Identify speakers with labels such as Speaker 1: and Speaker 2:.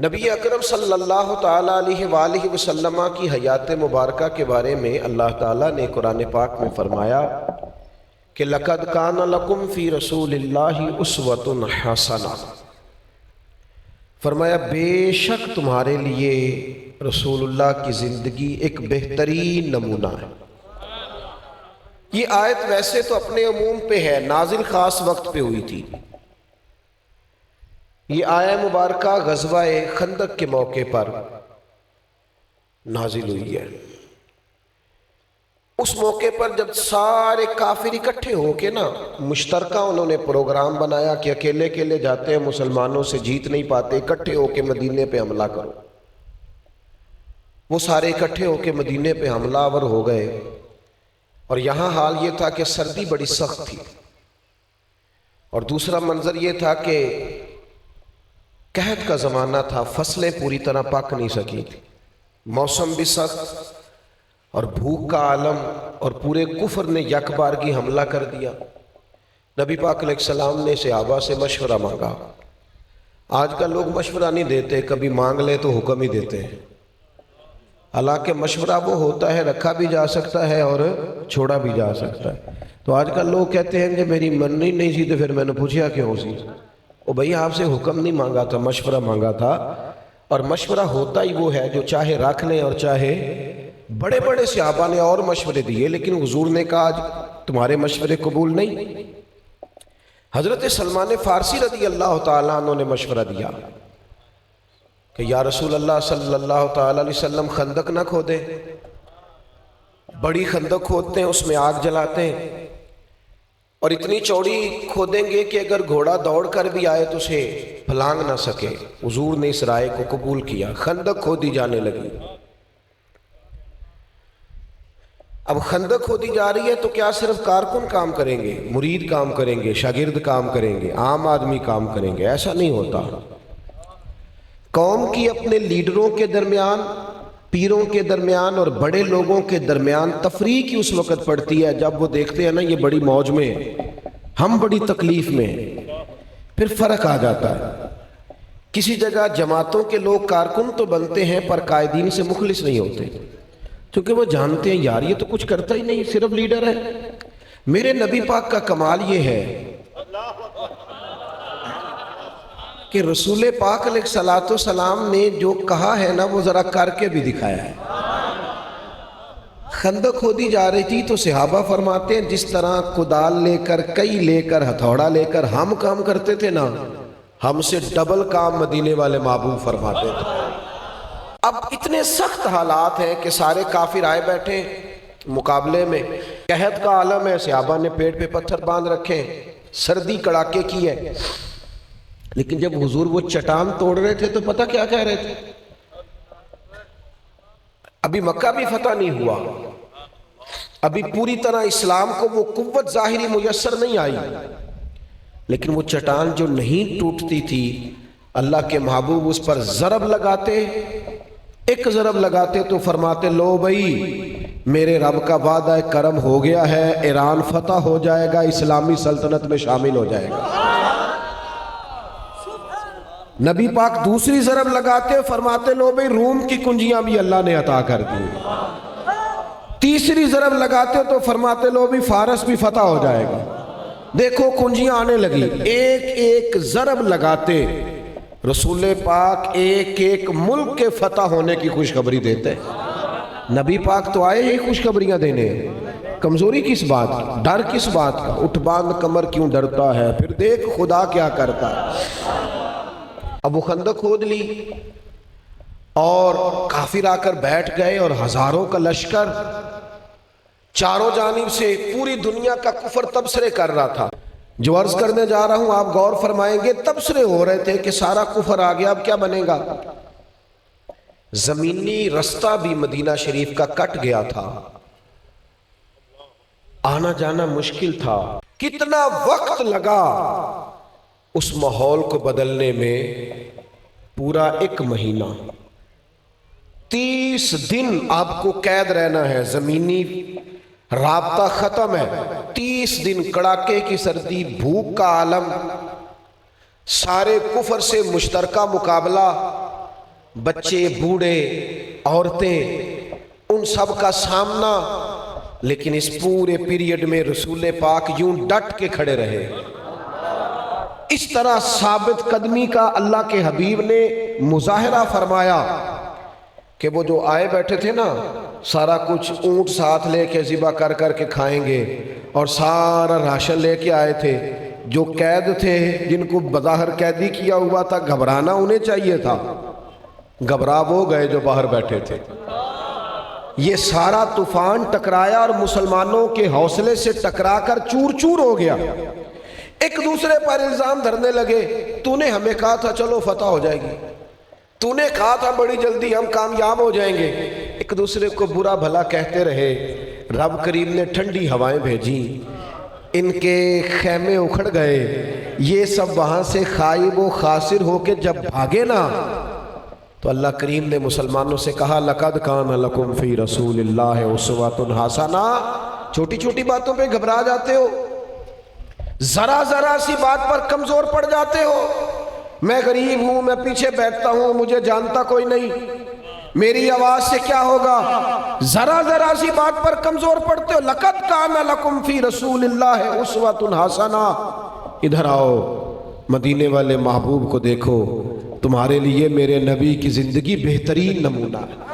Speaker 1: نبی اکرم صلی اللہ تعالیٰ علیہ وآلہ وسلم کی حیات مبارکہ کے بارے میں اللہ تعالیٰ نے قرآن پاک میں فرمایا کہ لَقَدْ كَانَ لَكُمْ فِي رَسُولِ اللَّهِ أُسْوَةٌ حَسَنَةٌ، فرمایا بے شک تمہارے لیے رسول اللہ کی زندگی ایک بہترین نمونہ ہے۔ یہ آیت ویسے تو اپنے عموم پہ ہے، نازل خاص وقت پہ ہوئی تھی۔ یہ آیہ مبارکہ غزوہ خندق کے موقع پر نازل ہوئی ہے۔ اس موقع پر جب سارے کافر اکٹھے ہو کے مشترکہ انہوں نے پروگرام بنایا کہ اکیلے اکیلے جاتے ہیں، مسلمانوں سے جیت نہیں پاتے، اکٹھے ہو کے مدینے پہ حملہ کرو۔ وہ سارے اکٹھے ہو کے مدینے پہ حملہ آور ہو گئے، اور یہاں حال یہ تھا کہ سردی بڑی سخت تھی، اور دوسرا منظر یہ تھا کہ قحط کا زمانہ تھا، فصلیں پوری طرح پک نہیں سکی تھی، موسم بھی سخت اور بھوک کا عالم، اور پورے کفر نے یک بارگی حملہ کر دیا۔ نبی پاک علیہ السلام نے صحابہ سے مشورہ مانگا۔ آج کل لوگ مشورہ نہیں دیتے، کبھی مانگ لے تو حکم ہی دیتے ہیں۔ حالانکہ مشورہ وہ ہوتا ہے رکھا بھی جا سکتا ہے اور چھوڑا بھی جا سکتا ہے۔ تو آج کل لوگ کہتے ہیں کہ میری مننی نہیں سی تو پھر میں نے پوچھا کیوں سی؟ او بھئی آپ سے حکم نہیں مانگا تھا، مشورہ مانگا تھا، اور مشورہ ہوتا ہی وہ ہے جو چاہے رکھ لیں اور چاہے بڑے بڑے صحابہ نے اور مشورے دیے، لیکن حضور نے کہا آج تمہارے مشورے قبول نہیں۔ حضرت سلمان فارسی رضی اللہ تعالیٰ عنہ نے مشورہ دیا کہ یا رسول اللہ صلی اللہ تعالیٰ علیہ وسلم خندق نہ کھودے، بڑی خندق کھودتے ہیں، اس میں آگ جلاتے ہیں، اور اتنی چوڑی کھودیں گے کہ اگر گھوڑا دوڑ کر بھی آئے تو اسے پھلانگ نہ سکے۔ حضور نے اس رائے کو قبول کیا، خندق کھودی جانے لگی۔ اب خندق کھودی جا رہی ہے تو کیا صرف کارکن کام کریں گے، مرید کام کریں گے، شاگرد کام کریں گے، عام آدمی کام کریں گے؟ ایسا نہیں ہوتا۔ قوم کی اپنے لیڈروں کے درمیان، پیروں کے درمیان اور بڑے لوگوں کے درمیان تفریق ہی اس وقت پڑتی ہے جب وہ دیکھتے ہیں یہ بڑی موج میں، ہم بڑی تکلیف میں، پھر فرق آ جاتا ہے۔ کسی جگہ جماعتوں کے لوگ کارکن تو بنتے ہیں پر قائدین سے مخلص نہیں ہوتے، کیونکہ وہ جانتے ہیں یار یہ تو کچھ کرتا ہی نہیں، صرف لیڈر ہے۔ میرے نبی پاک کا کمال یہ ہے کہ رسول پاک علیہ السلام نے جو کہا ہے وہ ذرا کر کے بھی دکھایا ہے۔ خندق کھودی جا رہی تھی تو صحابہ فرماتے ہیں جس طرح کدال لے کر، کئی لے کر، ہتھوڑا لے کر ہم کام کرتے تھے ہم سے ڈبل کام مدینے والے محبوب فرماتے تھے۔ اب اتنے سخت حالات ہیں کہ سارے کافر آئے بیٹھے مقابلے میں، قحط کا عالم ہے، صحابہ نے پیٹ پہ پتھر باندھ رکھے، سردی کڑاکے کی ہے، لیکن جب حضور وہ چٹان توڑ رہے تھے تو پتہ کیا کہہ رہے تھے؟ ابھی مکہ بھی فتح نہیں ہوا، ابھی پوری طرح اسلام کو وہ قوت ظاہری میسر نہیں آئی، لیکن وہ چٹان جو نہیں ٹوٹتی تھی، اللہ کے محبوب اس پر ضرب لگاتے، ایک ضرب لگاتے تو فرماتے لو بھئی میرے رب کا وعدہ کرم ہو گیا ہے، ایران فتح ہو جائے گا، اسلامی سلطنت میں شامل ہو جائے گا۔ نبی پاک دوسری ضرب لگاتے فرماتے لو بھئی روم کی کنجیاں بھی اللہ نے عطا کر دی۔ تیسری ضرب لگاتے تو فرماتے لو بھئی فارس بھی فتح ہو جائے گا۔ دیکھو کنجیاں آنے لگی، ایک ایک ضرب لگاتے رسول پاک ایک ایک ملک کے فتح ہونے کی خوشخبری دیتے۔ نبی پاک تو آئے ہی خوشخبریاں دینے، کمزوری کس بات کی، ڈر کس بات کا، اٹھ باندھ کمر کیوں ڈرتا ہے، پھر دیکھ خدا کیا کرتا ہے۔ اب وہ خندق کھود لی اور کافر آ کر بیٹھ گئے، اور ہزاروں کا لشکر چاروں جانب سے پوری دنیا کا کفر تبصرے کر رہا تھا۔ جو عرض کرنے جا رہا ہوں آپ غور فرمائیں گے، تبصرے ہو رہے تھے کہ سارا کفر آ گیا، اب کیا بنے گا؟ زمینی رستہ بھی مدینہ شریف کا کٹ گیا تھا، آنا جانا مشکل تھا۔ کتنا وقت لگا اس ماحول کو بدلنے میں؟ پورا 1 مہینہ، 30 دن آپ کو قید رہنا ہے، زمینی رابطہ ختم ہے، 30 دن کڑاکے کی سردی، بھوک کا عالم، سارے کفر سے مشترکہ مقابلہ، بچے، بوڑھے، عورتیں، ان سب کا سامنا، لیکن اس پورے پیریڈ میں رسول پاک یوں ڈٹ کے کھڑے رہے۔ اس طرح ثابت قدمی کا اللہ کے حبیب نے مظاہرہ فرمایا کہ وہ جو آئے بیٹھے تھے نا، سارا کچھ اونٹ ساتھ لے کے ذبح کر کر کے کھائیں گے، اور سارا راشن لے کے آئے تھے۔ جو قید تھے، جن کو بظاہر قیدی کیا ہوا تھا، گھبرانا انہیں چاہیے تھا، گھبرا وہ گئے جو باہر بیٹھے تھے۔ یہ سارا طوفان ٹکرایا اور مسلمانوں کے حوصلے سے ٹکرا کر چور چور ہو گیا۔ ایک دوسرے پر الزام دھرنے لگے، تو نے ہمیں کہا تھا چلو فتح ہو جائے گی، تو نے کہا تھا بڑی جلدی ہم کامیاب ہو جائیں گے۔ ایک دوسرے کو برا بھلا کہتے رہے۔ رب کریم نے ٹھنڈی ہوائیں بھیجی، ان کے خیمے اکھڑ گئے، یہ سب وہاں سے خائب و خاسر ہو کے جب بھاگے نا، تو اللہ کریم نے مسلمانوں سے کہا لَقَدْ كَانَ لَكُمْ فِي رَسُولِ اللَّهِ أُسْوَةٌ حَسَنَةٌ۔ چھوٹی چھوٹی باتوں پہ گھبرا جاتے ہو، ذرا ذرا سی بات پر کمزور پڑ جاتے ہو۔ میں غریب ہوں، میں پیچھے بیٹھتا ہوں، مجھے جانتا کوئی نہیں، میری آواز سے کیا ہوگا؟ ذرا ذرا سی بات پر کمزور پڑتے ہو۔ لَقَدْ كَانَ لَكُمْ فِي رَسُولِ اللَّهِ أُسْوَةٌ حَسَنَةٌ۔ ادھر آؤ، مدینے والے محبوب کو دیکھو، تمہارے لیے میرے نبی کی زندگی بہترین نمونہ ہے۔